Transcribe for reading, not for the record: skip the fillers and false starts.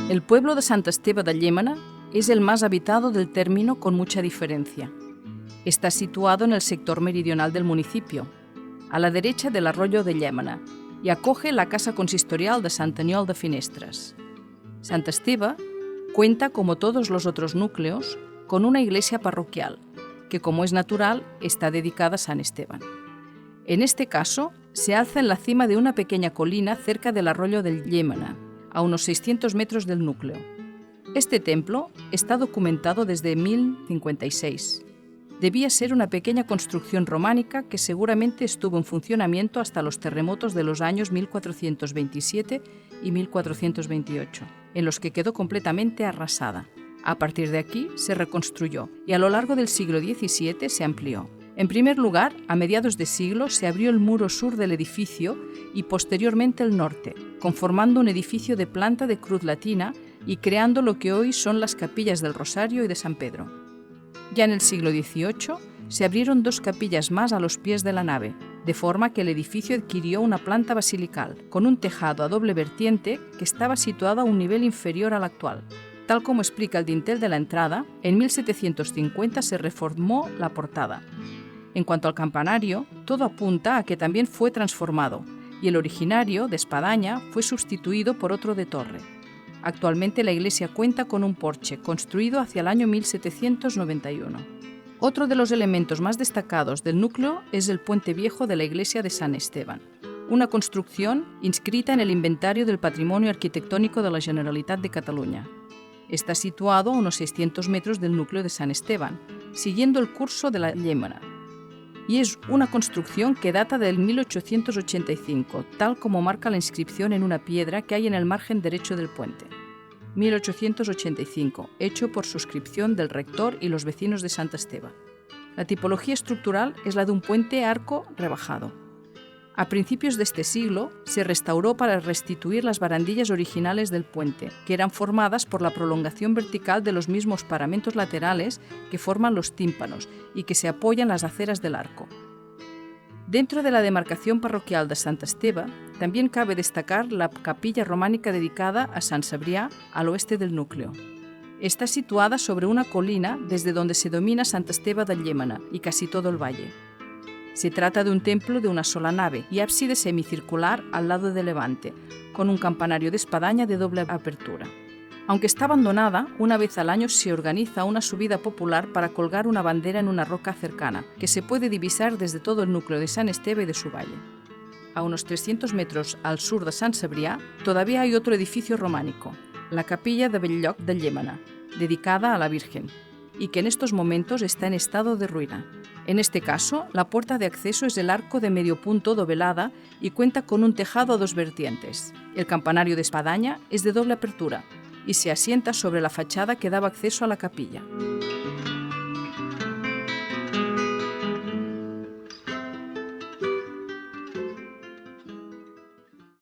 El pueblo de Sant Esteve de Llémena es el más habitado del término con mucha diferencia. Está situado en el sector meridional del municipio, a la derecha del arroyo de Llémena, y acoge la casa consistorial de Sant Aniol de Finestres. Sant Esteve cuenta, como todos los otros núcleos, con una iglesia parroquial, que, como es natural, está dedicada a San Esteban. En este caso, se alza en la cima de una pequeña colina cerca del arroyo del Llémena, a unos 600 metros del núcleo. Este templo está documentado desde 1056. Debía ser una pequeña construcción románica que seguramente estuvo en funcionamiento hasta los terremotos de los años 1427 y 1428, en los que quedó completamente arrasada. A partir de aquí se reconstruyó y a lo largo del siglo XVII se amplió. En primer lugar, a mediados de siglo se abrió el muro sur del edificio y posteriormente el norte, conformando un edificio de planta de cruz latina y creando lo que hoy son las capillas del Rosario y de San Pedro. Ya en el siglo XVIII se abrieron dos capillas más a los pies de la nave, de forma que el edificio adquirió una planta basilical, con un tejado a doble vertiente que estaba situado a un nivel inferior al actual. Tal como explica el dintel de la entrada, en 1750 se reformó la portada. En cuanto al campanario, todo apunta a que también fue transformado, y el originario, de espadaña, fue sustituido por otro de torre. Actualmente la iglesia cuenta con un porche, construido hacia el año 1791. Otro de los elementos más destacados del núcleo es el puente viejo de la iglesia de Sant Esteban, una construcción inscrita en el Inventario del Patrimonio Arquitectónico de la Generalitat de Cataluña. Está situado a unos 600 metros del núcleo de Sant Esteban, siguiendo el curso de la Llémena, y es una construcción que data del 1885, tal como marca la inscripción en una piedra que hay en el margen derecho del puente. 1885, hecho por suscripción del rector y los vecinos de Sant Esteve. La tipología estructural es la de un puente arco rebajado. A principios de este siglo se restauró para restituir las barandillas originales del puente, que eran formadas por la prolongación vertical de los mismos paramentos laterales que forman los tímpanos y que se apoyan las aceras del arco. Dentro de la demarcación parroquial de Sant Esteve también cabe destacar la capilla románica dedicada a Sant Cebrià al oeste del núcleo. Está situada sobre una colina desde donde se domina Sant Esteve de Llémena y casi todo el valle. Se trata de un templo de una sola nave y ábside semicircular al lado de levante, con un campanario de espadaña de doble apertura. Aunque está abandonada, una vez al año se organiza una subida popular para colgar una bandera en una roca cercana, que se puede divisar desde todo el núcleo de Sant Esteve y de su valle. A unos 300 metros al sur de Sant Cebrià todavía hay otro edificio románico, la capilla de Bell-lloc de Llémena, dedicada a la Virgen, y que en estos momentos está en estado de ruina. En este caso, la puerta de acceso es el arco de medio punto dovelada y cuenta con un tejado a dos vertientes. El campanario de espadaña es de doble apertura y se asienta sobre la fachada que daba acceso a la capilla.